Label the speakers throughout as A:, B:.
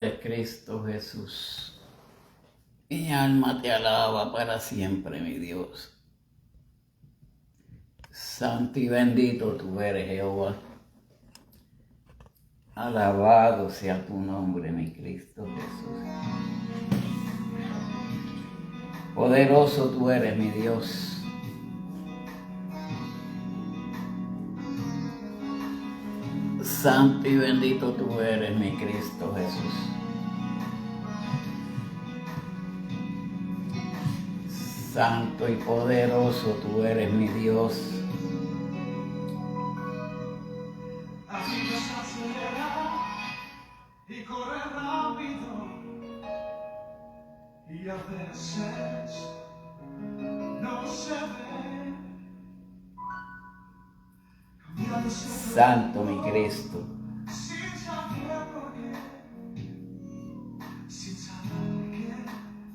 A: De Cristo Jesús. Mi alma te alaba para siempre, mi Dios. Santo y bendito tú eres, Jehová. Alabado sea tu nombre, mi Cristo Jesús. Poderoso tú eres, mi Dios. Santo y bendito tú eres, mi Cristo Jesús. Santo y poderoso tú eres, mi Dios.
B: Así nos acelera y corre rápido, y a veces no se ve.
A: Santo mi Cristo.
B: Sin saber por qué, sin saber qué.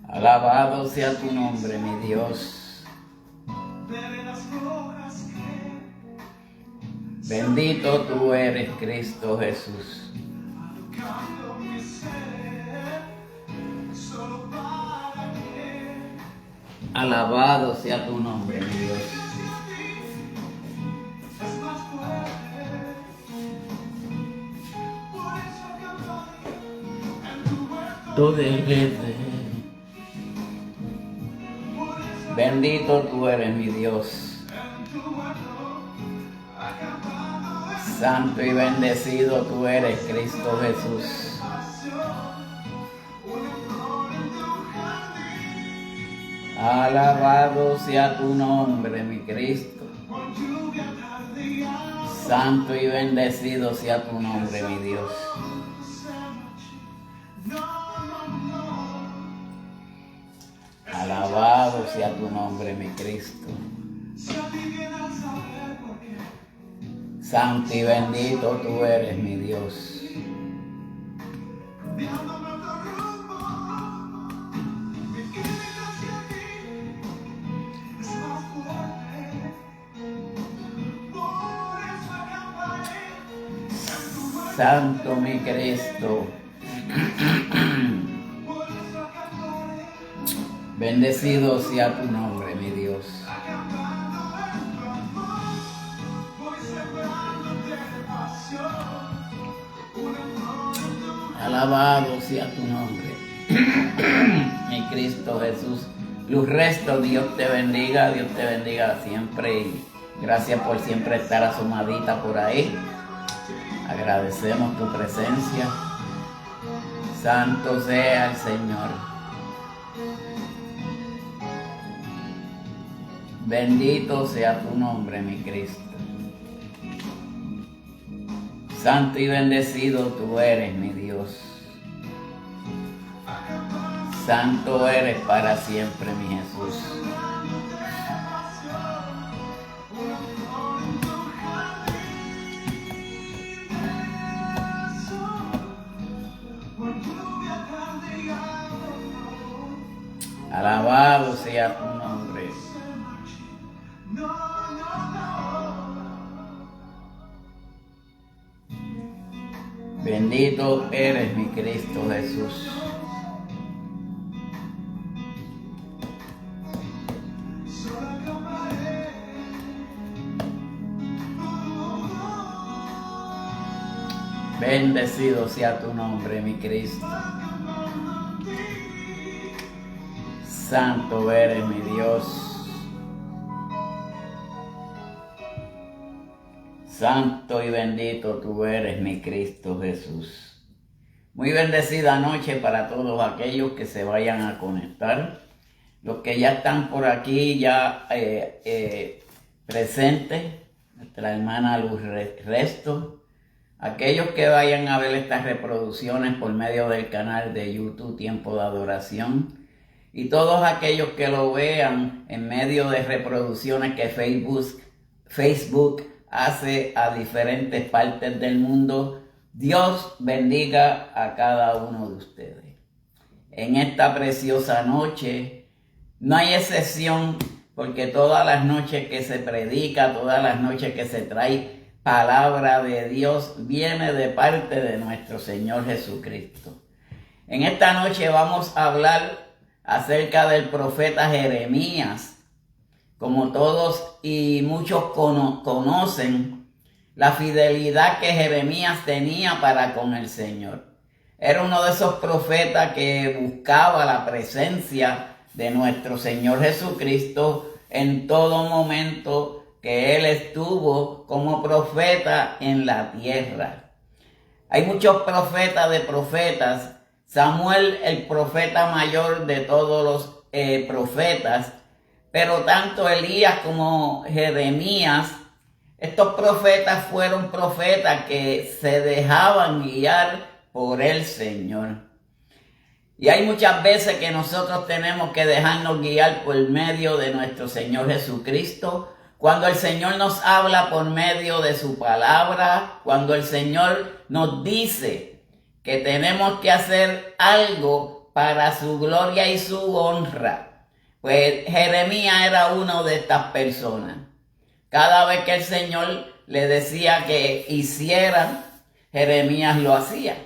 A: Alabado sea tu nombre, mi Dios.
B: Veredas rojas que
A: Bendito tú eres, Cristo Jesús.
B: alocando mi ser, solo para que
A: Alabado sea tu nombre, mi Dios.
B: es más fuerte. Por eso cantaré en tu huerto.
A: Tú eres.
B: Por eso
A: Bendito tú eres, mi Dios.
B: en tu huerto, acampando en
A: Santo y bendecido tú eres, Cristo Jesús.
B: una flor en tu jardín.
A: Alabado sea tu nombre, mi Cristo.
B: Con lluvia tardía,
A: Santo y bendecido sea tu nombre, mi Dios.
B: no, no, no.
A: Alabado sea tu nombre, mi Cristo.
B: Si a ti viene a saber por qué,
A: Santo y bendito tú eres, mi Dios.
B: guiándome otro rumbo, mi química hacia ti es más fuerte. Por eso acamparé en tu huerto.
A: Santo mi Cristo.
B: Por eso acamparé,
A: Bendecido sea tu nombre, mi Dios.
B: acampando en tu amor. Voy sembrándote pasión, una flor en tu
A: Alabado sea tu nombre, mi Cristo Jesús. Luz Resto, Dios te bendiga siempre y gracias por siempre estar asomadita por ahí. Agradecemos tu presencia. Santo sea el Señor. Bendito sea tu nombre, mi Cristo. Santo y bendecido tú eres, mi Dios. Santo eres para siempre, mi Jesús. Alabado sea tu nombre. Bendito eres, mi Cristo Jesús. Bendecido sea tu nombre, mi Cristo. Santo eres, mi Dios. Santo y bendito tú eres, mi Cristo Jesús. Muy bendecida noche para todos aquellos que se vayan a conectar. Los que ya están por aquí, ya presentes, nuestra hermana Luz Resto. Aquellos que vayan a ver estas reproducciones por medio del canal de YouTube Tiempo de Adoración. Y todos aquellos que lo vean en medio de reproducciones que Facebook hace a diferentes partes del mundo. Dios bendiga a cada uno de ustedes. En esta preciosa noche no hay excepción, porque todas las noches que se predica, todas las noches que se trae palabra de Dios, viene de parte de nuestro Señor Jesucristo. En esta noche vamos a hablar acerca del profeta Jeremías. Como todos y muchos conocen, la fidelidad que Jeremías tenía para con el Señor. Era uno de esos profetas que buscaba la presencia de nuestro Señor Jesucristo en todo momento que Él estuvo como profeta en la tierra. Hay muchos profetas de profetas. Samuel, el profeta mayor de todos los profetas, pero tanto Elías como Jeremías, estos profetas fueron profetas que se dejaban guiar por el Señor. Y hay muchas veces que nosotros tenemos que dejarnos guiar por medio de nuestro Señor Jesucristo. Cuando el Señor nos habla por medio de su palabra, cuando el Señor nos dice que tenemos que hacer algo para su gloria y su honra. Pues Jeremías era uno de estas personas. Cada vez que el Señor le decía que hiciera, Jeremías lo hacía.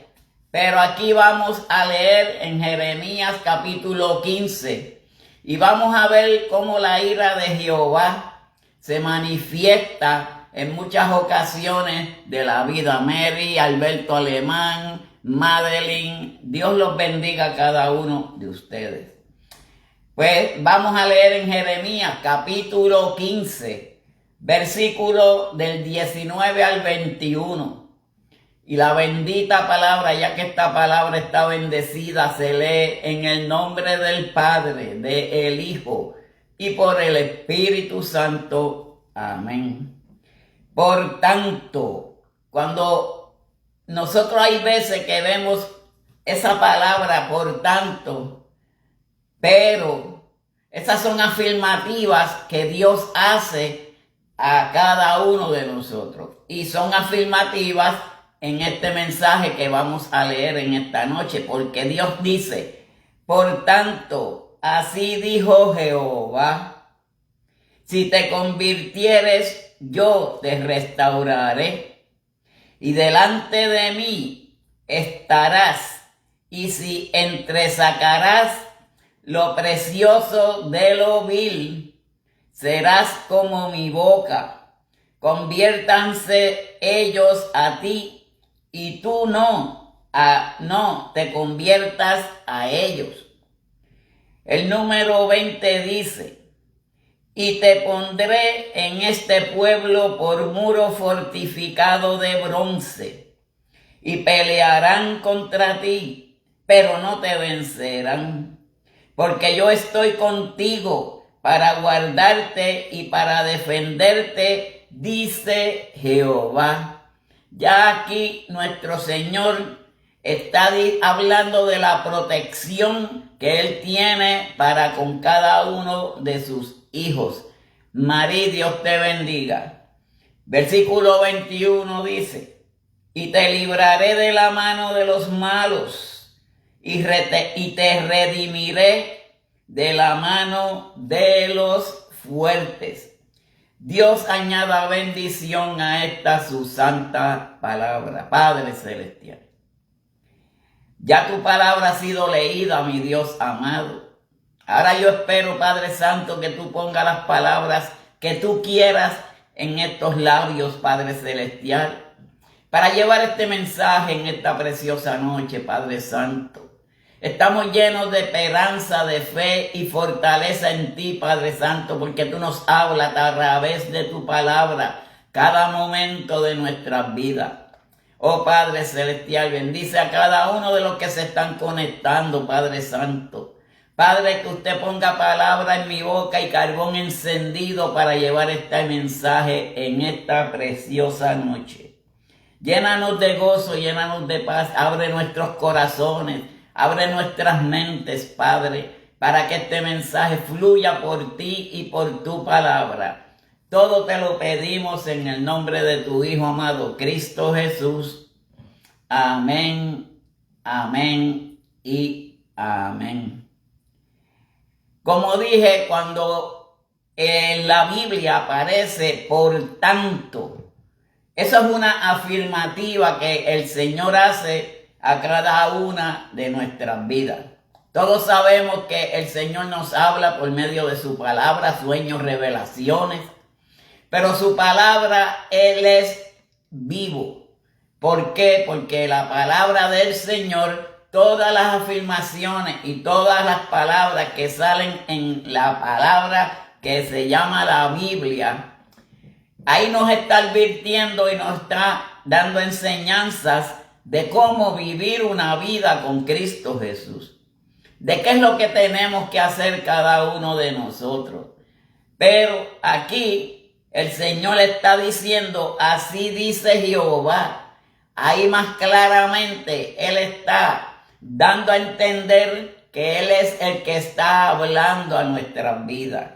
A: Pero aquí vamos a leer en Jeremías capítulo 15 y vamos a ver cómo la ira de Jehová se manifiesta en muchas ocasiones de la vida. Mary, Alberto Alemán, Madeline, Dios los bendiga a cada uno de ustedes. Pues vamos a leer en Jeremías capítulo 15, versículo del 19 al 21. Y la bendita palabra, ya que esta palabra está bendecida, se lee en el nombre del Padre, del Hijo y por el Espíritu Santo. Amén. Por tanto, cuando nosotros hay veces que vemos esa palabra, por tanto, pero esas son afirmativas que Dios hace a cada uno de nosotros. Y son afirmativas en este mensaje que vamos a leer en esta noche, porque Dios dice, por tanto, así dijo Jehová, si te convirtieres, yo te restauraré, y delante de mí estarás, y si entresacarás lo precioso de lo vil, serás como mi boca, conviértanse ellos a ti, y tú no te conviertas a ellos. El número 20 dice, y te pondré en este pueblo por muro fortificado de bronce, y pelearán contra ti, pero no te vencerán, porque yo estoy contigo para guardarte y para defenderte, dice Jehová. Ya aquí nuestro Señor está hablando de la protección que Él tiene para con cada uno de sus hijos. María, Dios te bendiga. Versículo 21 dice, y te libraré de la mano de los malos, y te redimiré de la mano de los fuertes. Dios añada bendición a esta su santa palabra. Padre Celestial, ya tu palabra ha sido leída, mi Dios amado. Ahora yo espero, Padre Santo, que tú pongas las palabras que tú quieras en estos labios, Padre Celestial, para llevar este mensaje en esta preciosa noche, Padre Santo. Estamos llenos de esperanza, de fe y fortaleza en ti, Padre Santo, porque tú nos hablas a través de tu palabra cada momento de nuestras vidas. Oh Padre Celestial, bendice a cada uno de los que se están conectando, Padre Santo. Padre, que usted ponga palabra en mi boca y carbón encendido para llevar este mensaje en esta preciosa noche. Llénanos de gozo, llénanos de paz, abre nuestros corazones, abre nuestras mentes, Padre, para que este mensaje fluya por ti y por tu palabra. Todo te lo pedimos en el nombre de tu Hijo amado, Cristo Jesús. Amén, amén y amén. Como dije, cuando en la Biblia aparece por tanto, eso es una afirmativa que el Señor hace a cada una de nuestras vidas. Todos sabemos que el Señor nos habla por medio de su palabra, sueños, revelaciones, pero su palabra, Él es vivo. ¿Por qué? Porque la palabra del Señor, todas las afirmaciones y todas las palabras que salen en la palabra que se llama la Biblia, ahí nos está advirtiendo y nos está dando enseñanzas de cómo vivir una vida con Cristo Jesús. De qué es lo que tenemos que hacer cada uno de nosotros. Pero aquí el Señor está diciendo, así dice Jehová. Ahí más claramente Él está dando a entender que Él es el que está hablando a nuestras vidas.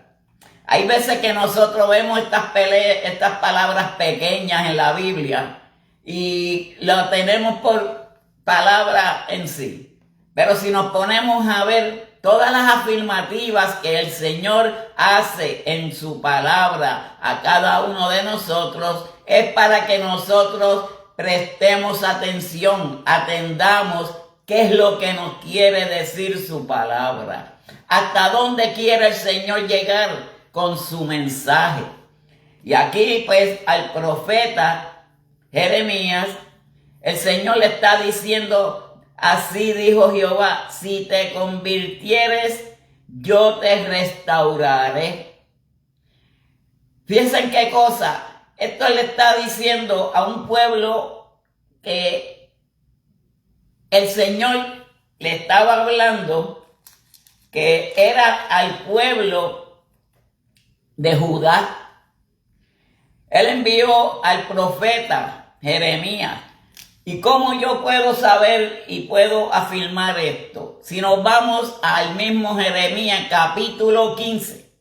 A: Hay veces que nosotros vemos estas palabras pequeñas en la Biblia y lo tenemos por palabra en sí. Pero si nos ponemos a ver todas las afirmativas que el Señor hace en su palabra a cada uno de nosotros, es para que nosotros prestemos atención, atendamos qué es lo que nos quiere decir su palabra. Hasta dónde quiere el Señor llegar con su mensaje. Y aquí pues al profeta Jeremías, el Señor le está diciendo, así dijo Jehová, si te convirtieres, yo te restauraré. Fíjense qué cosa, esto le está diciendo a un pueblo que el Señor le estaba hablando, que era al pueblo de Judá. Él envió al profeta Jeremías. ¿Y cómo yo puedo saber y puedo afirmar esto? Si nos vamos al mismo Jeremías capítulo 15,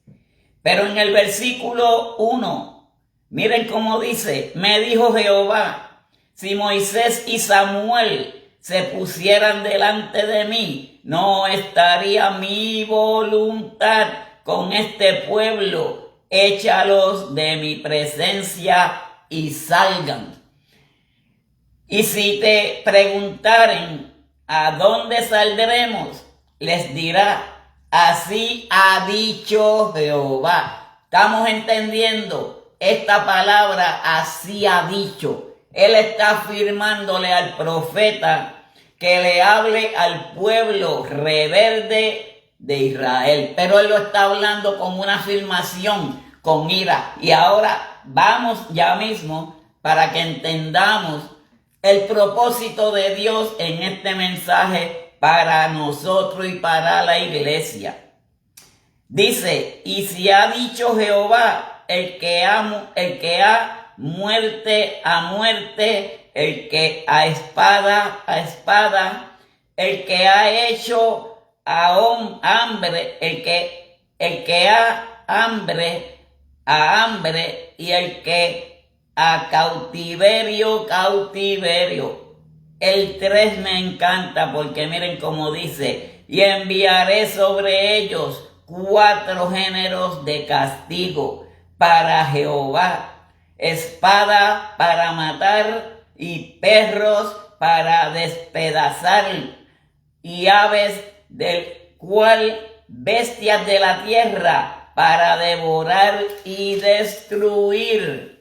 A: pero en el versículo 1, miren cómo dice, me dijo Jehová, si Moisés y Samuel se pusieran delante de mí, no estaría mi voluntad con este pueblo, échalos de mi presencia y salgan. Y si te preguntaren a dónde saldremos, les dirá, así ha dicho Jehová. Estamos entendiendo esta palabra, así ha dicho. Él está afirmándole al profeta que le hable al pueblo rebelde de Israel. Pero él lo está hablando con una afirmación, con ira. Y ahora vamos ya mismo para que entendamos el propósito de Dios en este mensaje para nosotros y para la iglesia. Dice, y si ha dicho Jehová, el que ha muerte a muerte, el que a espada, el que ha hecho a hambre, el que ha hambre a hambre, y el que a cautiverio. El 3 me encanta porque miren cómo dice, y enviaré sobre ellos 4 géneros de castigo para Jehová, espada para matar y perros para despedazar, y aves del cual bestias de la tierra para devorar y destruir.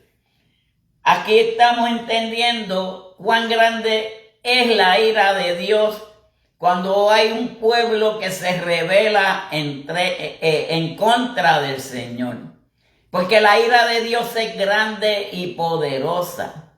A: Aquí estamos entendiendo cuán grande es la ira de Dios cuando hay un pueblo que se rebela en contra del Señor. Porque la ira de Dios es grande y poderosa.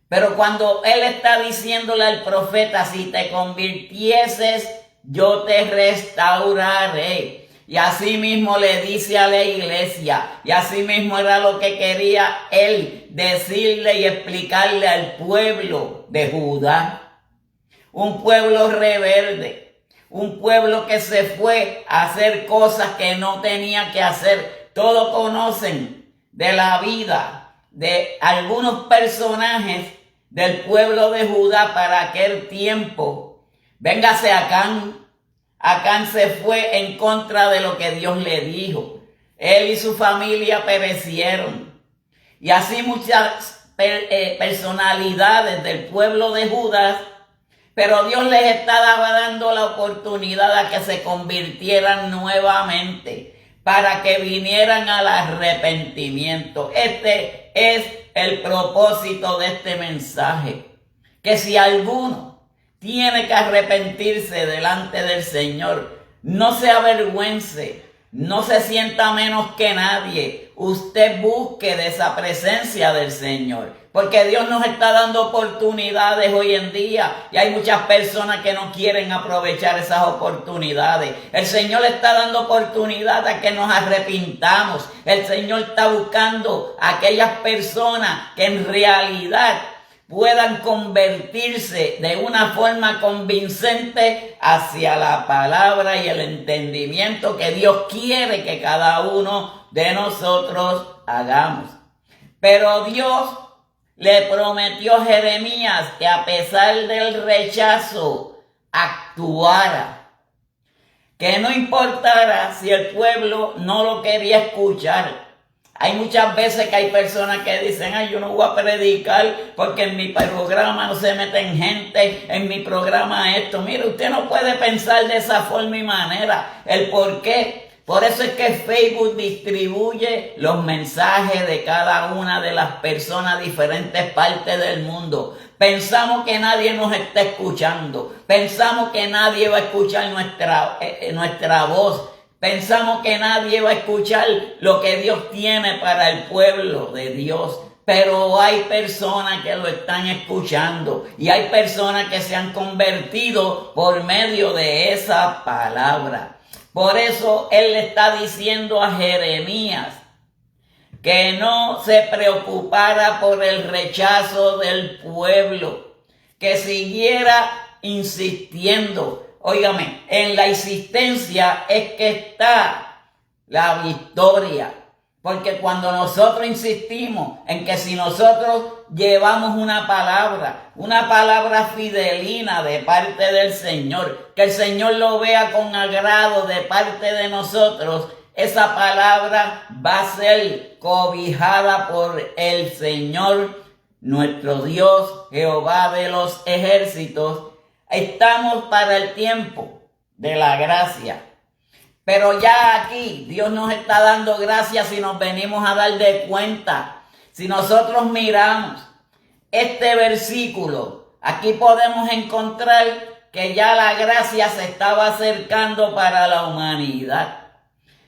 A: Pero cuando Él está diciéndole al profeta, si te convirtieses, yo te restauraré. Y así mismo le dice a la iglesia, y así mismo era lo que quería él decirle y explicarle al pueblo de Judá. Un pueblo rebelde, un pueblo que se fue a hacer cosas que no tenía que hacer. Todos conocen de la vida de algunos personajes del pueblo de Judá para aquel tiempo. Véngase Acán. Acán se fue en contra de lo que Dios le dijo. Él y su familia perecieron. Y así muchas personalidades del pueblo de Judá Pero Dios les estaba dando la oportunidad a que se convirtieran nuevamente, para que vinieran al arrepentimiento. Este es el propósito de este mensaje. Que si alguno tiene que arrepentirse delante del Señor, no se avergüence, no se sienta menos que nadie. Usted busque de esa presencia del Señor. Porque Dios nos está dando oportunidades hoy en día y hay muchas personas que no quieren aprovechar esas oportunidades. El Señor le está dando oportunidad a que nos arrepintamos. El Señor está buscando a aquellas personas que en realidad puedan convertirse de una forma convincente hacia la palabra y el entendimiento que Dios quiere que cada uno de nosotros hagamos. Pero Dios le prometió a Jeremías que a pesar del rechazo actuara, que no importara si el pueblo no lo quería escuchar. Hay muchas veces que hay personas que dicen, ay, yo no voy a predicar porque en mi programa no se meten gente, en mi programa esto. Mire, usted no puede pensar de esa forma y manera. ¿El por qué? Por eso es que Facebook distribuye los mensajes de cada una de las personas a diferentes partes del mundo. Pensamos que nadie nos está escuchando. Pensamos que nadie va a escuchar nuestra voz. Pensamos que nadie va a escuchar lo que Dios tiene para el pueblo de Dios. Pero hay personas que lo están escuchando y hay personas que se han convertido por medio de esa palabra. Por eso Él le está diciendo a Jeremías que no se preocupara por el rechazo del pueblo, que siguiera insistiendo. Óigame, en la insistencia es que está la victoria. Porque cuando nosotros insistimos en que si nosotros llevamos una palabra fidelina de parte del Señor, que el Señor lo vea con agrado de parte de nosotros, esa palabra va a ser cobijada por el Señor, nuestro Dios, Jehová de los ejércitos. Estamos para el tiempo de la gracia. Pero ya aquí Dios nos está dando gracias si nos venimos a dar de cuenta. Si nosotros miramos este versículo, aquí podemos encontrar que ya la gracia se estaba acercando para la humanidad.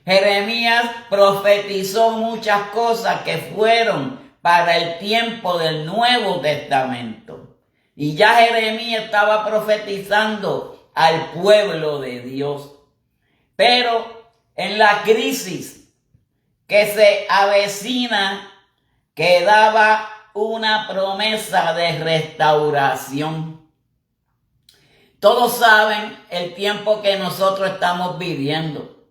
A: Jeremías profetizó muchas cosas que fueron para el tiempo del Nuevo Testamento. Y ya Jeremías estaba profetizando al pueblo de Dios. Pero en la crisis que se avecina, quedaba una promesa de restauración. Todos saben el tiempo que nosotros estamos viviendo.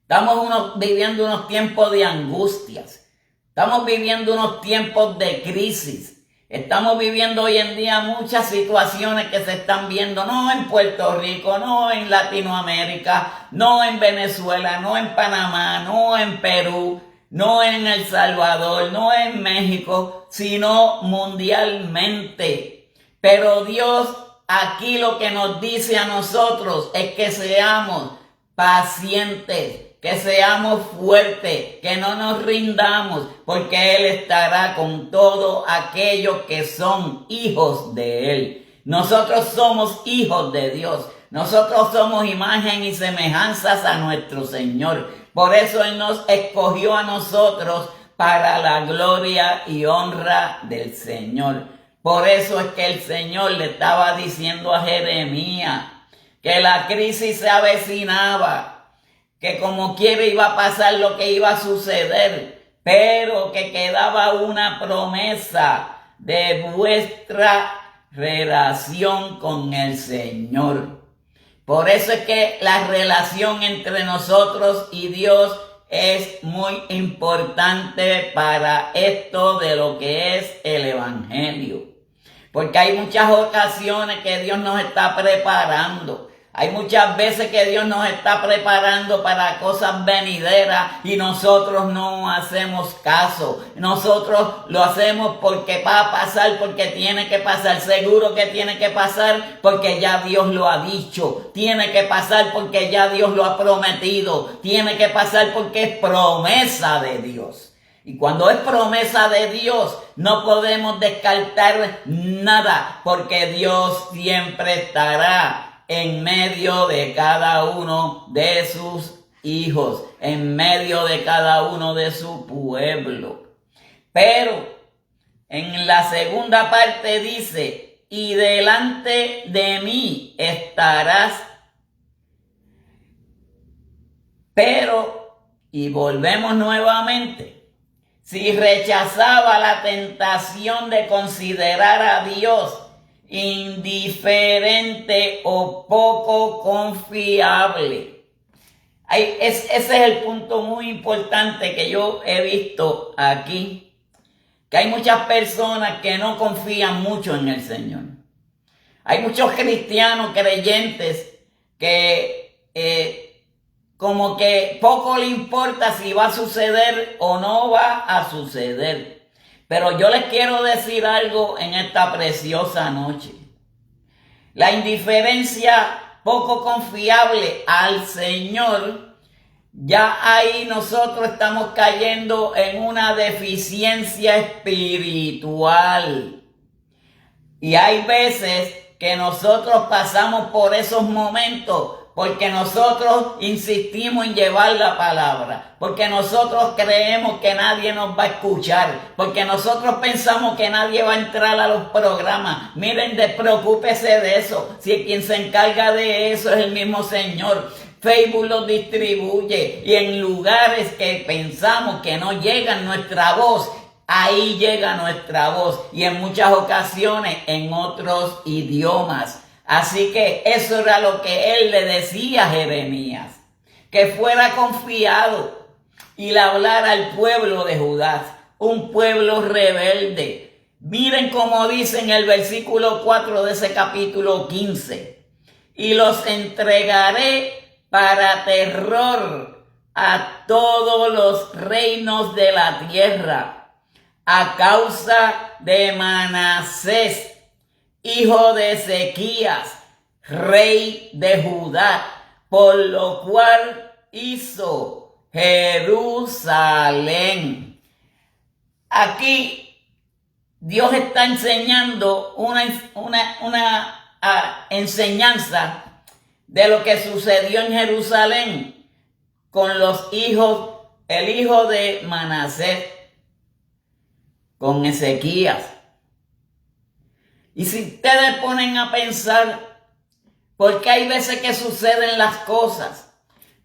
A: Estamos viviendo unos tiempos de angustias. Estamos viviendo unos tiempos de crisis. Estamos viviendo hoy en día muchas situaciones que se están viendo, no en Puerto Rico, no en Latinoamérica, no en Venezuela, no en Panamá, no en Perú, no en El Salvador, no en México, sino mundialmente. Pero Dios aquí lo que nos dice a nosotros es que seamos pacientes, que seamos fuertes, que no nos rindamos, porque Él estará con todos aquellos que son hijos de Él. Nosotros somos hijos de Dios. Nosotros somos imagen y semejanzas a nuestro Señor. Por eso Él nos escogió a nosotros para la gloria y honra del Señor. Por eso es que el Señor le estaba diciendo a Jeremías que la crisis se avecinaba, que como quiera iba a pasar lo que iba a suceder, pero que quedaba una promesa de vuestra relación con el Señor. Por eso es que la relación entre nosotros y Dios es muy importante para esto de lo que es el Evangelio. Porque hay muchas ocasiones que Dios nos está preparando. Hay muchas veces que Dios nos está preparando para cosas venideras y nosotros no hacemos caso. Nosotros lo hacemos porque va a pasar, porque tiene que pasar. Seguro que tiene que pasar porque ya Dios lo ha dicho. Tiene que pasar porque ya Dios lo ha prometido. Tiene que pasar porque es promesa de Dios. Y cuando es promesa de Dios, no podemos descartar nada porque Dios siempre estará en medio de cada uno de sus hijos, en medio de cada uno de su pueblo. Pero en la segunda parte dice, y delante de mí estarás. Pero, y volvemos nuevamente, si rechazaba la tentación de considerar a Dios indiferente o poco confiable. Ese es el punto muy importante que yo he visto aquí, que hay muchas personas que no confían mucho en el Señor. Hay muchos cristianos creyentes que como que poco le importa si va a suceder o no va a suceder. Pero yo les quiero decir algo en esta preciosa noche. La indiferencia poco confiable al Señor, ya ahí nosotros estamos cayendo en una deficiencia espiritual. Y hay veces que nosotros pasamos por esos momentos porque nosotros insistimos en llevar la palabra, porque nosotros creemos que nadie nos va a escuchar, porque nosotros pensamos que nadie va a entrar a los programas. Miren, despreocúpese de eso, si quien se encarga de eso es el mismo Señor. Facebook los distribuye y en lugares que pensamos que no llega nuestra voz, ahí llega nuestra voz y en muchas ocasiones en otros idiomas. Así que eso era lo que él le decía a Jeremías, que fuera confiado y le hablara al pueblo de Judá, un pueblo rebelde. Miren cómo dice en el versículo 4 de ese capítulo 15, y los entregaré para terror a todos los reinos de la tierra, a causa de Manasés, hijo de Ezequías, rey de Judá, por lo cual hizo Jerusalén. Aquí Dios está enseñando una enseñanza de lo que sucedió en Jerusalén con los hijos, el hijo de Manasés, con Ezequías. Y si ustedes ponen a pensar, porque hay veces que suceden las cosas,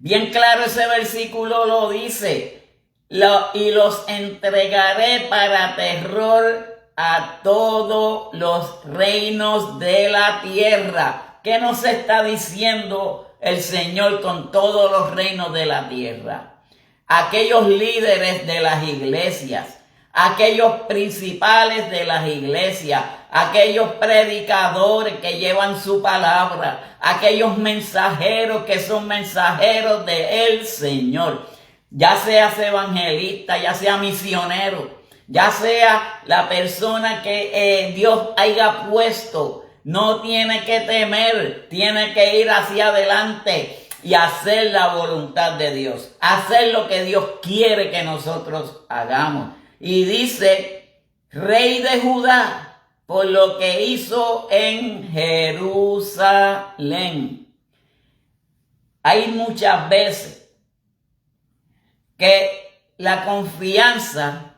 A: bien claro ese versículo lo dice, y los entregaré para terror a todos los reinos de la tierra. ¿Qué nos está diciendo el Señor con todos los reinos de la tierra? Aquellos líderes de las iglesias, aquellos principales de las iglesias, aquellos predicadores que llevan su palabra, aquellos mensajeros que son mensajeros del Señor, ya seas evangelista, ya sea misionero, ya sea la persona que Dios haya puesto, no tiene que temer, tiene que ir hacia adelante y hacer la voluntad de Dios, hacer lo que Dios quiere que nosotros hagamos. Y dice, rey de Judá, por lo que hizo en Jerusalén. Hay muchas veces que la confianza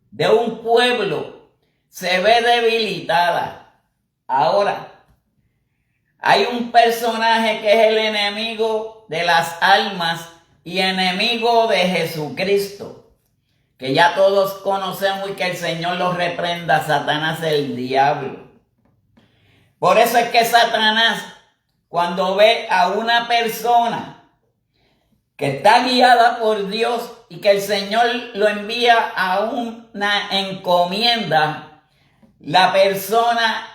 A: de un pueblo se ve debilitada. Ahora, hay un personaje que es el enemigo de las almas y enemigo de Jesucristo, que ya todos conocemos y que el Señor lo reprenda. Satanás, el diablo. Por eso es que Satanás, cuando ve a una persona que está guiada por Dios y que el Señor lo envía a una encomienda, la persona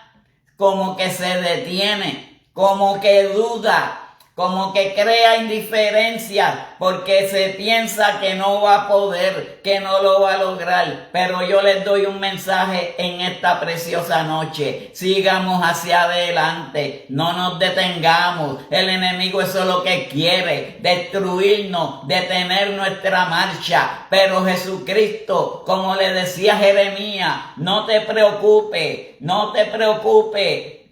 A: como que se detiene, como que duda, como que crea indiferencia, porque se piensa que no va a poder, que no lo va a lograr. Pero yo les doy un mensaje en esta preciosa noche: sigamos hacia adelante, no nos detengamos. El enemigo eso es lo que quiere, destruirnos, detener nuestra marcha. Pero Jesucristo, como le decía Jeremías, no te preocupes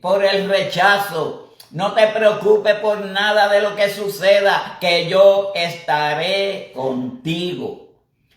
A: por el rechazo. No te preocupes por nada de lo que suceda, que yo estaré contigo.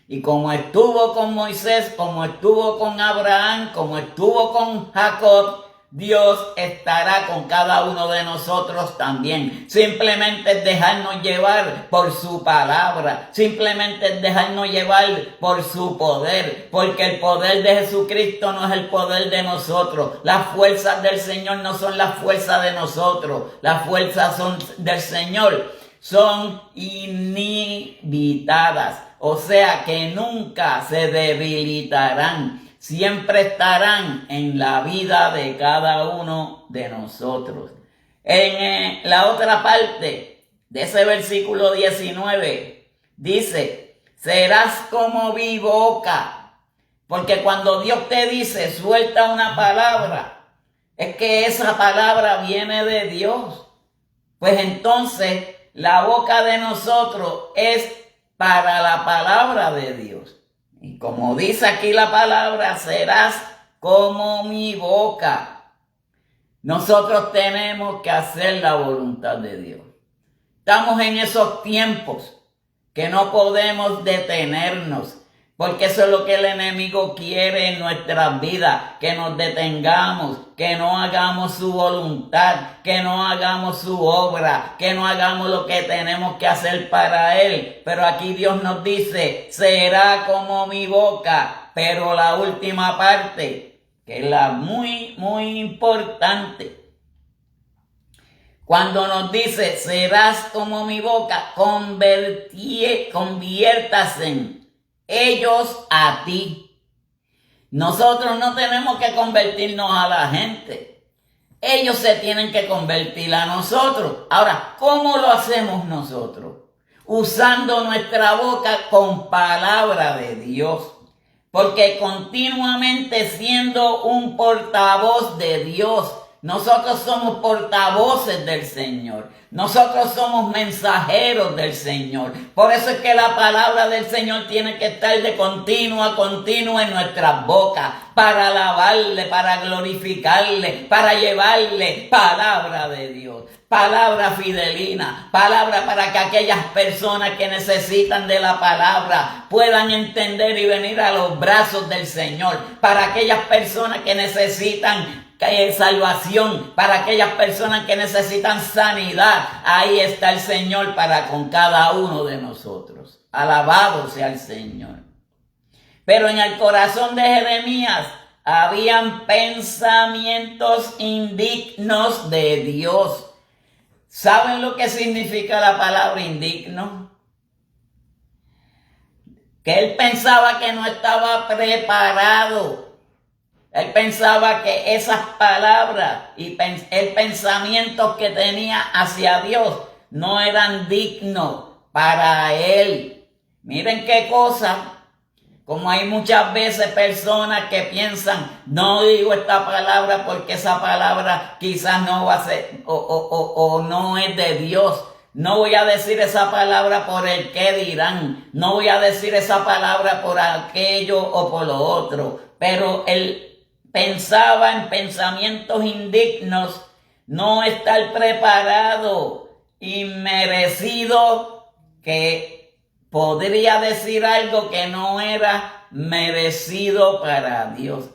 A: Y como estuvo con Moisés, como estuvo con Abraham, como estuvo con Jacob, Dios estará con cada uno de nosotros también. Simplemente es dejarnos llevar por su palabra. Simplemente es dejarnos llevar por su poder. Porque el poder de Jesucristo no es el poder de nosotros. Las fuerzas del Señor no son las fuerzas de nosotros. Las fuerzas son del Señor. Son ilimitadas. O sea que nunca se debilitarán. Siempre estarán en la vida de cada uno de nosotros. En la otra parte de ese versículo 19 dice: serás como mi boca. Porque cuando Dios te dice suelta una palabra, es que esa palabra viene de Dios. Pues entonces la boca de nosotros es para la palabra de Dios. Y como dice aquí la palabra, serás como mi boca. Nosotros tenemos que hacer la voluntad de Dios. Estamos en esos tiempos que no podemos detenernos, porque eso es lo que el enemigo quiere en nuestras vidas, que nos detengamos, que no hagamos su voluntad, que no hagamos su obra, que no hagamos lo que tenemos que hacer para Él. Pero aquí Dios nos dice: será como mi boca. Pero la última parte, que es la muy importante, cuando nos dice serás como mi boca, conviértase ellos a ti. Nosotros no tenemos que convertirnos a la gente. Ellos se tienen que convertir a nosotros. Ahora, ¿cómo lo hacemos nosotros? Usando nuestra boca con palabra de Dios. Porque continuamente siendo un portavoz de Dios. Nosotros somos portavoces del Señor. Nosotros somos mensajeros del Señor. Por eso es que la palabra del Señor tiene que estar de continua en nuestras bocas. Para alabarle, para glorificarle, para llevarle palabra de Dios. Palabra fidelina, palabra para que aquellas personas que necesitan de la palabra puedan entender y venir a los brazos del Señor. Para aquellas personas que necesitan salvación, para aquellas personas que necesitan sanidad, ahí está el Señor para con cada uno de nosotros. Alabado sea el Señor. Pero en el corazón de Jeremías habían pensamientos indignos de Dios. ¿Saben lo que significa la palabra indigno? Que él pensaba que no estaba preparado. Él pensaba que esas palabras y el pensamiento que tenía hacia Dios no eran dignos para él. Miren qué cosa. Como hay muchas veces personas que piensan: no digo esta palabra porque esa palabra quizás no va a ser o no es de Dios. No voy a decir esa palabra por el qué dirán. No voy a decir esa palabra por aquello o por lo otro. Pero él pensaba en pensamientos indignos, no estar preparado y merecido, que podría decir algo que no era merecido para Dios.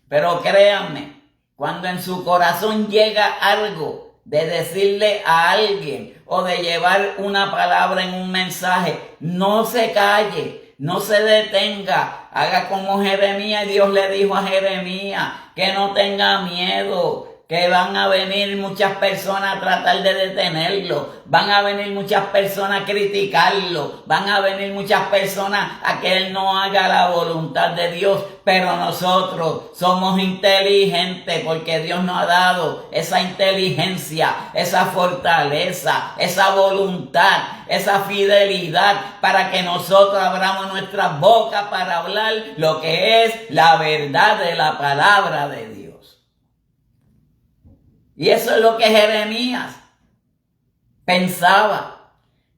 A: Pero créanme, cuando en su corazón llega algo de decirle a alguien o de llevar una palabra en un mensaje, no se calle. No se detenga, haga como Jeremías. Dios le dijo a Jeremías que no tenga miedo, que van a venir muchas personas a tratar de detenerlo, van a venir muchas personas a criticarlo, van a venir muchas personas a que él no haga la voluntad de Dios, pero nosotros somos inteligentes porque Dios nos ha dado esa inteligencia, esa fortaleza, esa voluntad, esa fidelidad para que nosotros abramos nuestras bocas para hablar lo que es la verdad de la palabra de Dios. Y eso es lo que Jeremías pensaba,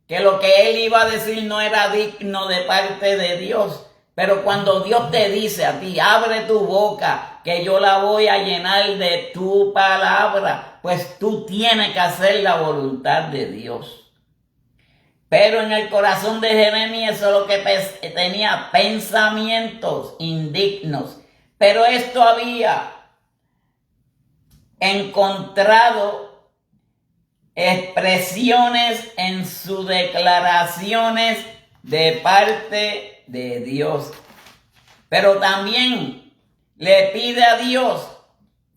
A: que lo que él iba a decir no era digno de parte de Dios. Pero cuando Dios te dice a ti, abre tu boca, que yo la voy a llenar de tu palabra, pues tú tienes que hacer la voluntad de Dios. Pero en el corazón de Jeremías eso es lo que tenía, pensamientos indignos. Pero esto había encontrado expresiones en sus declaraciones de parte de Dios. Pero también le pide a Dios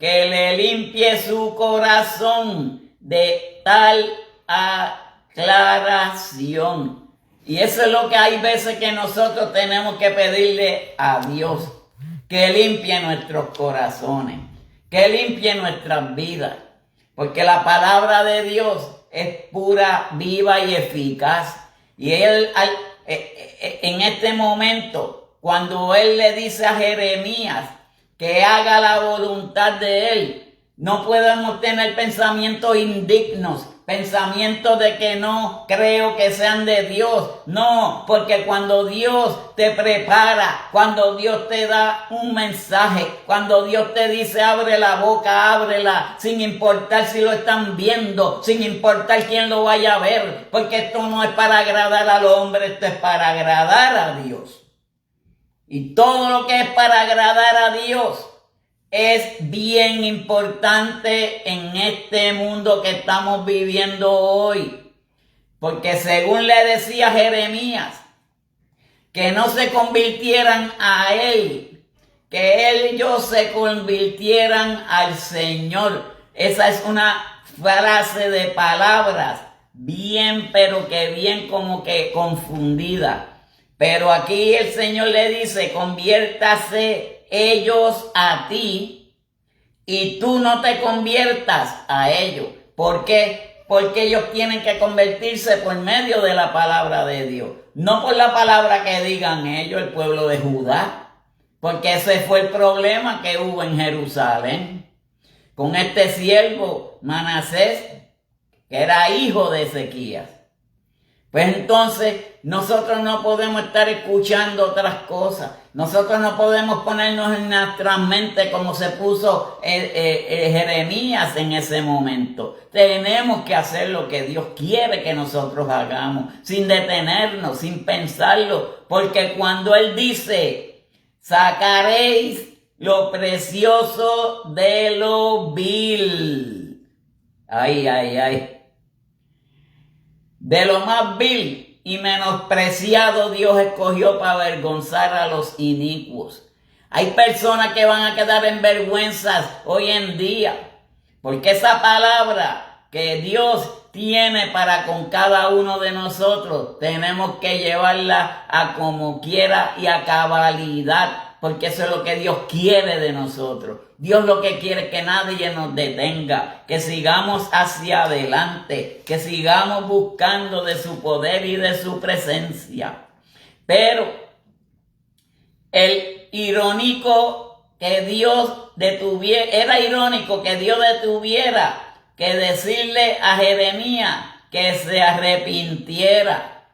A: que le limpie su corazón de tal aclaración. Y eso es lo que hay veces que nosotros tenemos que pedirle a Dios, que limpie nuestros corazones, que limpie nuestras vidas, porque la palabra de Dios es pura, viva y eficaz. Y él, en este momento, cuando él le dice a Jeremías que haga la voluntad de él, no podemos tener pensamientos indignos, pensamientos de que no creo que sean de Dios. No, porque cuando Dios te prepara, cuando Dios te da un mensaje, cuando Dios te dice abre la boca, ábrela, sin importar si lo están viendo, sin importar quién lo vaya a ver, porque esto no es para agradar al hombre, esto es para agradar a Dios. Y todo lo que es para agradar a Dios es bien importante en este mundo que estamos viviendo hoy. Porque según le decía Jeremías, que no se convirtieran a él, que ellos se convirtieran al Señor. Esa es una frase de palabras bien, pero que bien como que confundida. Pero aquí el Señor le dice, conviértase ellos a ti y tú no te conviertas a ellos. ¿Por qué? Porque ellos tienen que convertirse por medio de la palabra de Dios, no por la palabra que digan ellos, el pueblo de Judá, porque ese fue el problema que hubo en Jerusalén con este siervo Manasés, que era hijo de Ezequías. Pues entonces nosotros no podemos estar escuchando otras cosas. Nosotros no podemos ponernos en nuestra mente como se puso Jeremías en ese momento. Tenemos que hacer lo que Dios quiere que nosotros hagamos, sin detenernos, sin pensarlo. Porque cuando Él dice, sacaréis lo precioso de lo vil. Ay, ay, ay. De lo más vil y menospreciado Dios escogió para avergonzar a los inicuos. Hay personas que van a quedar en vergüenzas hoy en día, porque esa palabra que Dios tiene para con cada uno de nosotros, tenemos que llevarla a como quiera y a cabalidad, porque eso es lo que Dios quiere de nosotros. Dios lo que quiere es que nadie nos detenga, que sigamos hacia adelante, que sigamos buscando de su poder y de su presencia. Pero el irónico que Dios detuviera, era irónico que Dios detuviera que decirle a Jeremías que se arrepintiera,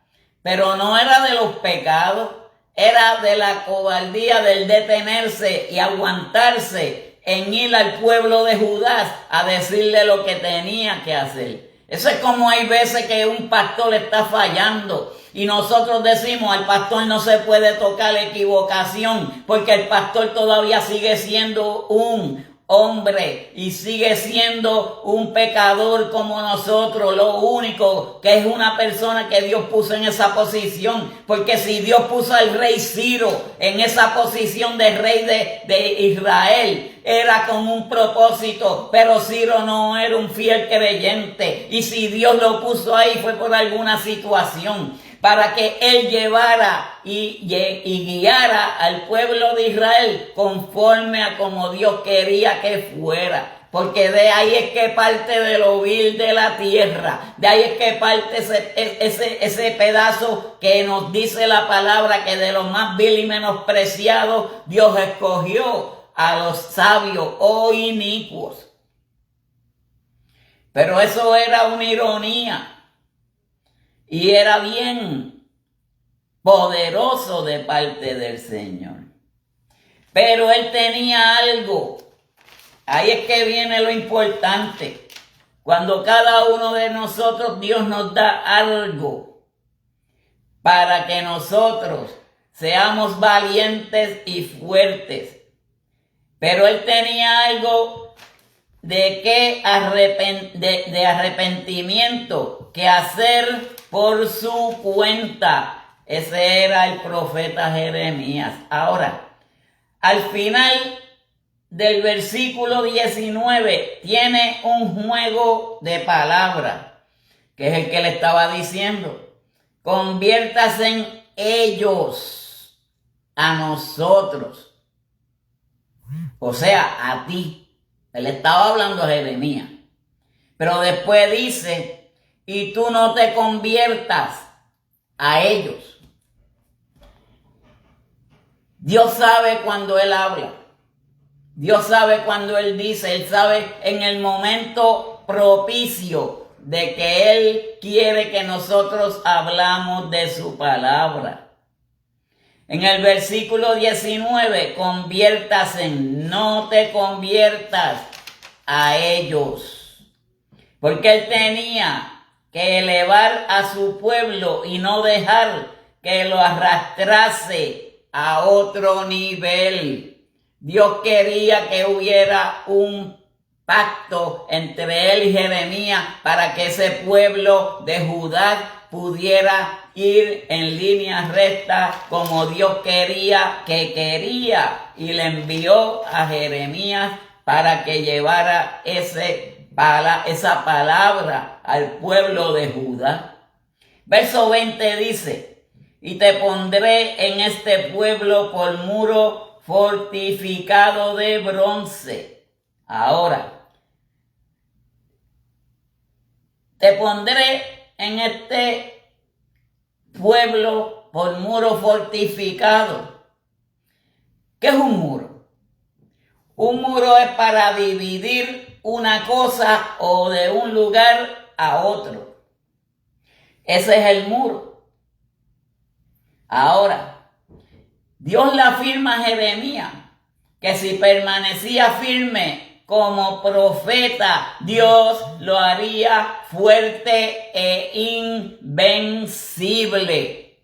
A: pero no era de los pecados, era de la cobardía del detenerse y aguantarse en ir al pueblo de Judá a decirle lo que tenía que hacer. Eso es como hay veces que un pastor está fallando y nosotros decimos al pastor no se puede tocar la equivocación porque el pastor todavía sigue siendo un hombre y sigue siendo un pecador como nosotros. Lo único que es una persona que Dios puso en esa posición, porque si Dios puso al rey Ciro en esa posición de rey de Israel, era con un propósito, pero Ciro no era un fiel creyente. Y si Dios lo puso ahí fue por alguna situación, para que él llevara y guiara al pueblo de Israel conforme a como Dios quería que fuera. Porque de ahí es que parte de lo vil de la tierra, de ahí es que parte ese pedazo que nos dice la palabra que de lo más vil y menospreciado Dios escogió a los sabios o inicuos. Pero eso era una ironía y era bien poderoso de parte del Señor. Pero él tenía algo. Ahí es que viene lo importante. Cuando cada uno de nosotros, Dios nos da algo para que nosotros seamos valientes y fuertes. Pero él tenía algo de arrepentimiento que hacer por su cuenta. Ese era el profeta Jeremías. Ahora, al final del versículo 19 tiene un juego de palabras, que es el que le estaba diciendo. Conviértase en ellos, a nosotros. O sea, a ti. Él estaba hablando a Jeremías. Pero después dice, y tú no te conviertas a ellos. Dios sabe cuando Él habla. Dios sabe cuando Él dice, Él sabe en el momento propicio de que Él quiere que nosotros hablamos de su palabra. En el versículo 19, conviértase, no te conviertas a ellos. Porque Él tenía que elevar a su pueblo y no dejar que lo arrastrase a otro nivel. Dios quería que hubiera un pacto entre él y Jeremías para que ese pueblo de Judá pudiera ir en línea recta como Dios quería que quería. Y le envió a Jeremías para que llevara esa palabra al pueblo de Judá. Verso 20 dice, y te pondré en este pueblo por muro fortificado de bronce. Ahora, te pondré en este pueblo por muro fortificado. ¿Qué es un muro? Un muro es para dividir una cosa o de un lugar a otro. Ese es el muro. Ahora, Dios le afirma a Jeremías que si permanecía firme como profeta, Dios lo haría fuerte e invencible.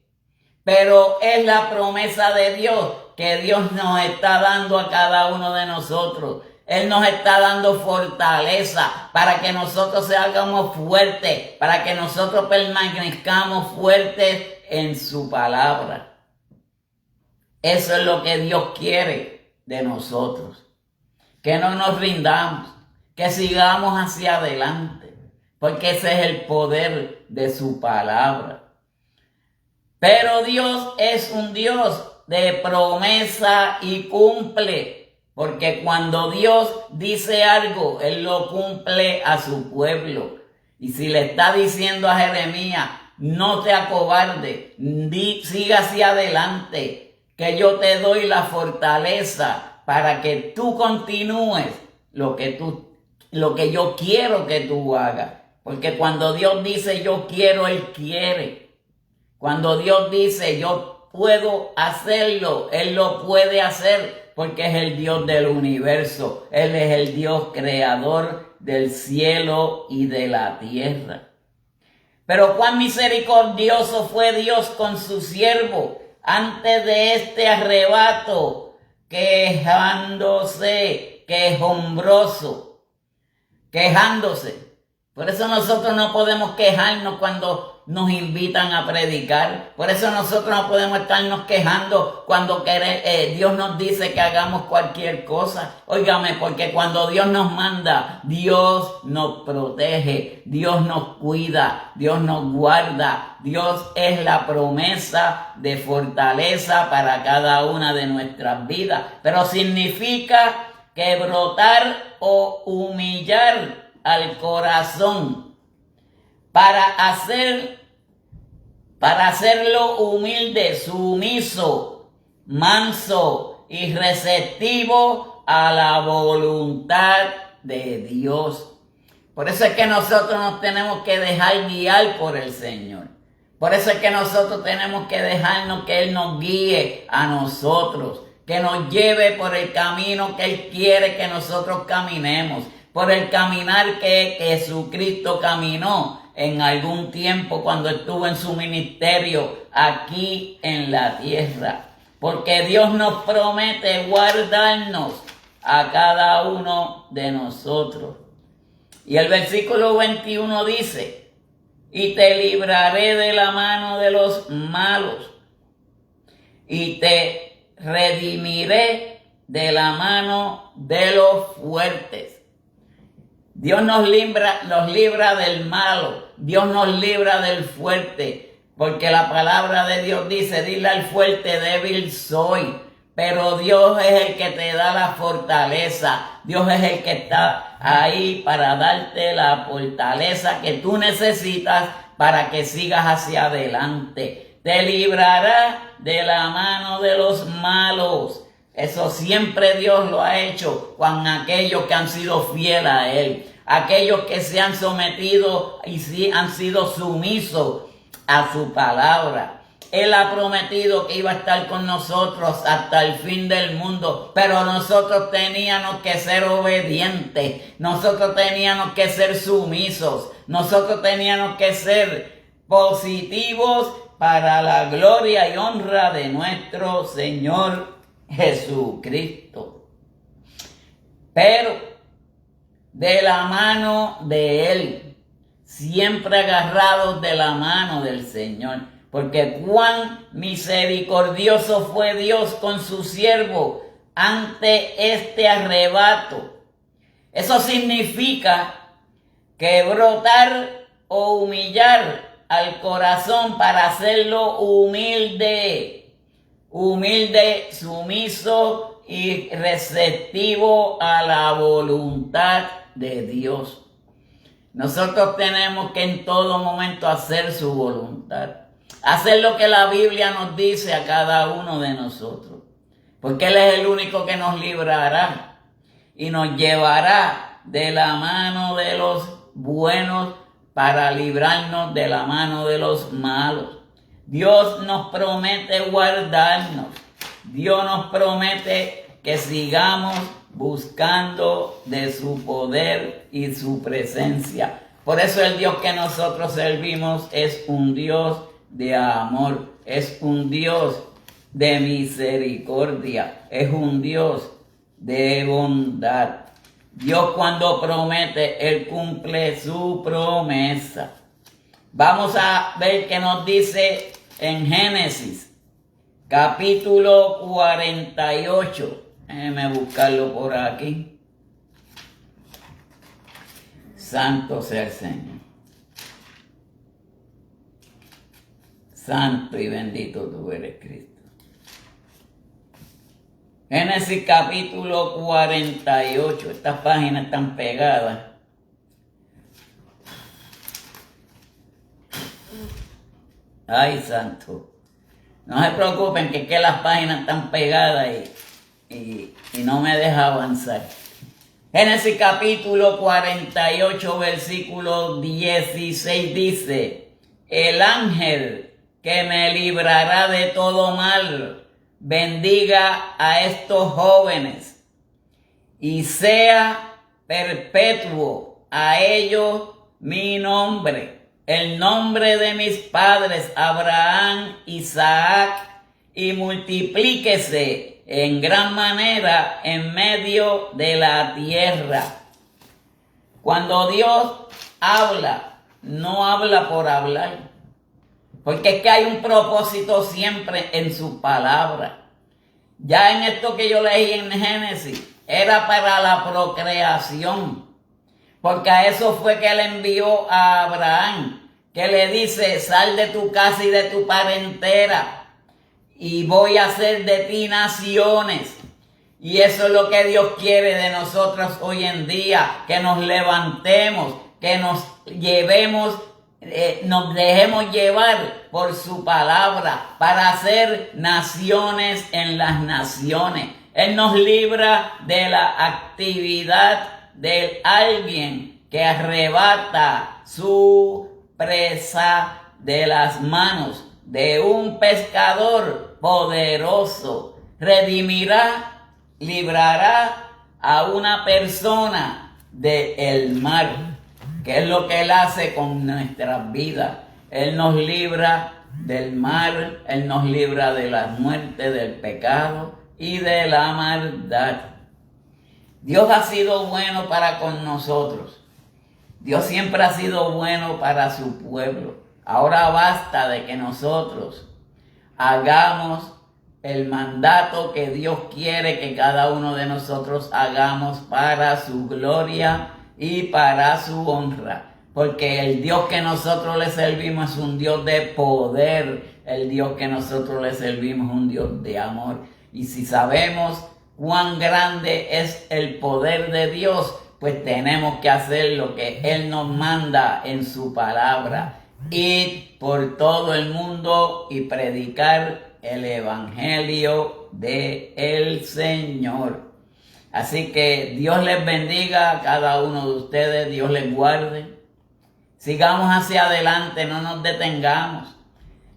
A: Pero es la promesa de Dios que Dios nos está dando a cada uno de nosotros. Él nos está dando fortaleza para que nosotros seamos fuertes, para que nosotros permanezcamos fuertes en su palabra. Eso es lo que Dios quiere de nosotros. Que no nos rindamos, que sigamos hacia adelante, porque ese es el poder de su palabra. Pero Dios es un Dios de promesa y cumple, porque cuando Dios dice algo, Él lo cumple a su pueblo. Y si le está diciendo a Jeremías, no te acobardes, siga hacia adelante, que yo te doy la fortaleza para que tú continúes lo que yo quiero que tú hagas. Porque cuando Dios dice yo quiero, Él quiere. Cuando Dios dice yo puedo hacerlo, Él lo puede hacer, porque es el Dios del universo. Él es el Dios creador del cielo y de la tierra. Pero cuán misericordioso fue Dios con su siervo antes de este arrebato, quejándose. Por eso nosotros no podemos quejarnos cuando nos invitan a predicar. Por eso nosotros no podemos estarnos quejando cuando Dios nos dice que hagamos cualquier cosa. Óigame, porque cuando Dios nos manda, Dios nos protege, Dios nos cuida, Dios nos guarda. Dios es la promesa de fortaleza para cada una de nuestras vidas. Pero significa que brotar o humillar al corazón para hacerlo humilde, sumiso, manso y receptivo a la voluntad de Dios. Por eso es que nosotros nos tenemos que dejar guiar por el Señor. Por eso es que nosotros tenemos que dejarnos que Él nos guíe a nosotros, que nos lleve por el camino que Él quiere que nosotros caminemos, por el caminar que Jesucristo caminó en algún tiempo cuando estuvo en su ministerio aquí en la tierra. Porque Dios nos promete guardarnos a cada uno de nosotros. Y el versículo 21 dice: y te libraré de la mano de los malos, y te redimiré de la mano de los fuertes. Dios nos libra del malo, Dios nos libra del fuerte, porque la palabra de Dios dice: dile al fuerte, débil soy. Pero Dios es el que te da la fortaleza, Dios es el que está ahí para darte la fortaleza que tú necesitas para que sigas hacia adelante. Te librará de la mano de los malos. Eso siempre Dios lo ha hecho con aquellos que han sido fieles a Él, aquellos que se han sometido y han sido sumisos a su palabra. Él ha prometido que iba a estar con nosotros hasta el fin del mundo, pero nosotros teníamos que ser obedientes, nosotros teníamos que ser sumisos, nosotros teníamos que ser positivos para la gloria y honra de nuestro Señor Jesucristo. Pero de la mano de Él, siempre agarrados de la mano del Señor. Porque cuán misericordioso fue Dios con su siervo ante este arrebato. Eso significa que brotar o humillar al corazón para hacerlo humilde, sumiso y receptivo a la voluntad de Dios. Nosotros tenemos que en todo momento hacer su voluntad. Hacer lo que la Biblia nos dice a cada uno de nosotros. Porque Él es el único que nos librará y nos llevará de la mano de los buenos para librarnos de la mano de los malos. Dios nos promete guardarnos. Dios nos promete que sigamos buscando de su poder y su presencia. Por eso el Dios que nosotros servimos es un Dios de amor, es un Dios de misericordia, es un Dios de bondad. Dios cuando promete, Él cumple su promesa. Vamos a ver qué nos dice en Génesis, capítulo 48. Déjeme buscarlo por aquí. Santo sea el Señor. Santo y bendito tú eres, Cristo. Génesis capítulo 48. Estas páginas están pegadas. Ay, santo. No se preocupen que las páginas están pegadas y no me deja avanzar. Génesis capítulo 48, versículo 16 dice: el ángel que me librará de todo mal, bendiga a estos jóvenes y sea perpetuo a ellos mi nombre, el nombre de mis padres Abraham, Isaac, y multiplíquese en gran manera en medio de la tierra. Cuando Dios habla, no habla por hablar. Porque es que hay un propósito siempre en su palabra. Ya en esto que yo leí en Génesis, era para la procreación. Porque a eso fue que él envió a Abraham, que le dice, sal de tu casa y de tu parentela, y voy a hacer de ti naciones. Y eso es lo que Dios quiere de nosotros hoy en día, que nos levantemos, que nos llevemos, nos dejemos llevar por su palabra para hacer naciones en las naciones. Él nos libra de la actividad de alguien que arrebata su presa de las manos de un pescador poderoso. Redimirá, librará a una persona del mar, que es lo que Él hace con nuestras vidas. Él nos libra del mar, Él nos libra de la muerte, del pecado y de la maldad. Dios ha sido bueno para con nosotros. Dios siempre ha sido bueno para su pueblo. Ahora basta de que nosotros hagamos el mandato que Dios quiere que cada uno de nosotros hagamos para su gloria y para su honra. Porque el Dios que nosotros le servimos es un Dios de poder. El Dios que nosotros le servimos es un Dios de amor. Y si sabemos cuán grande es el poder de Dios, pues tenemos que hacer lo que Él nos manda en su palabra. Ir por todo el mundo y predicar el evangelio del Señor. Así que Dios les bendiga a cada uno de ustedes, Dios les guarde. Sigamos hacia adelante, no nos detengamos.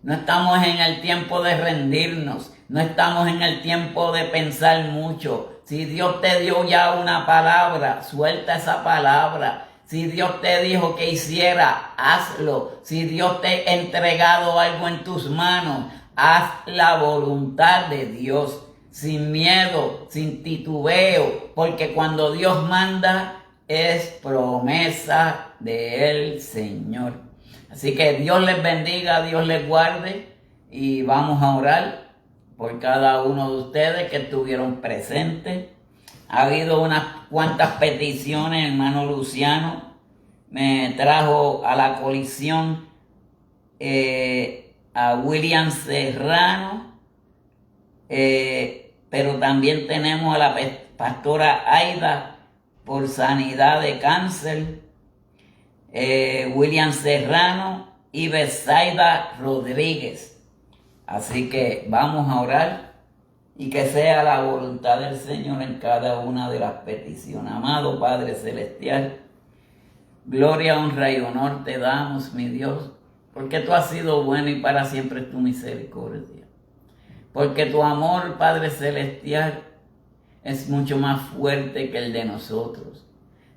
A: No estamos en el tiempo de rendirnos, no estamos en el tiempo de pensar mucho. Si Dios te dio ya una palabra, suelta esa palabra. Si Dios te dijo que hiciera, hazlo. Si Dios te ha entregado algo en tus manos, haz la voluntad de Dios, sin miedo, sin titubeo, porque cuando Dios manda es promesa del Señor. Así que Dios les bendiga, Dios les guarde y vamos a orar por cada uno de ustedes que estuvieron presentes. Ha habido unas cuantas peticiones, hermano Luciano me trajo a la colisión a William Serrano, pero también tenemos a la pastora Aida por sanidad de cáncer, William Serrano y Besaida Rodríguez. Así que vamos a orar y que sea la voluntad del Señor en cada una de las peticiones. Amado Padre Celestial, gloria, honra y honor te damos, mi Dios, porque tú has sido bueno y para siempre es tu misericordia. Porque tu amor, Padre Celestial, es mucho más fuerte que el de nosotros.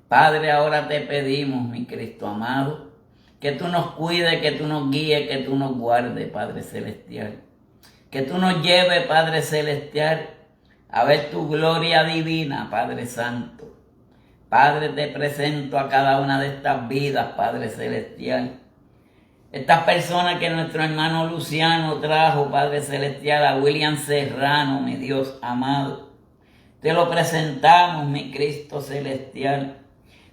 A: Padre, ahora te pedimos, mi Cristo amado, que tú nos cuides, que tú nos guíes, que tú nos guardes, Padre Celestial. Que tú nos lleves, Padre Celestial, a ver tu gloria divina, Padre Santo. Padre, te presento a cada una de estas vidas, Padre Celestial. Estas personas que nuestro hermano Luciano trajo, Padre Celestial, a William Serrano, mi Dios amado. Te lo presentamos, mi Cristo Celestial.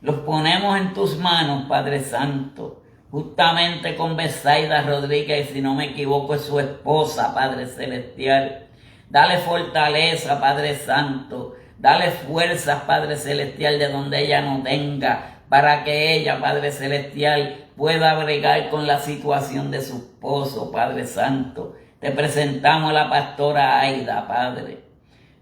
A: Los ponemos en tus manos, Padre Santo. Justamente con Besaida Rodríguez, si no me equivoco, es su esposa, Padre Celestial. Dale fortaleza, Padre Santo. Dale fuerzas, Padre Celestial, de donde ella no tenga, para que ella, Padre Celestial, pueda bregar con la situación de su esposo, Padre Santo. Te presentamos a la pastora Aida, Padre.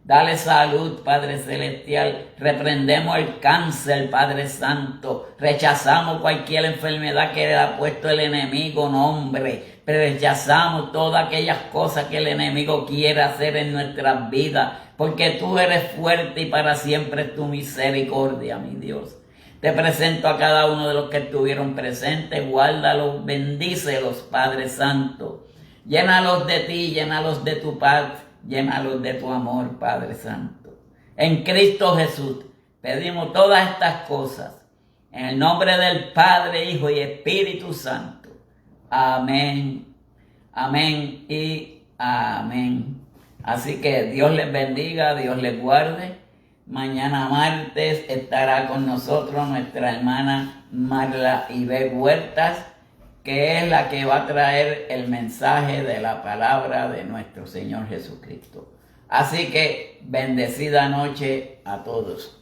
A: Dale salud, Padre Celestial. Reprendemos el cáncer, Padre Santo. Rechazamos cualquier enfermedad que le ha puesto el enemigo nombre. Rechazamos todas aquellas cosas que el enemigo quiere hacer en nuestras vidas. Porque tú eres fuerte y para siempre es tu misericordia, mi Dios. Te presento a cada uno de los que estuvieron presentes. Guárdalos, bendícelos, Padre Santo. Llénalos de ti, llénalos de tu paz. Llénalos de tu amor, Padre Santo. En Cristo Jesús pedimos todas estas cosas. En el nombre del Padre, Hijo y Espíritu Santo. Amén Amén y amén. Así que Dios les bendiga, Dios les guarde. Mañana martes estará con nosotros nuestra hermana Marla Ibe Huertas, que es la que va a traer el mensaje de la palabra de nuestro Señor Jesucristo. Así que bendecida noche a todos.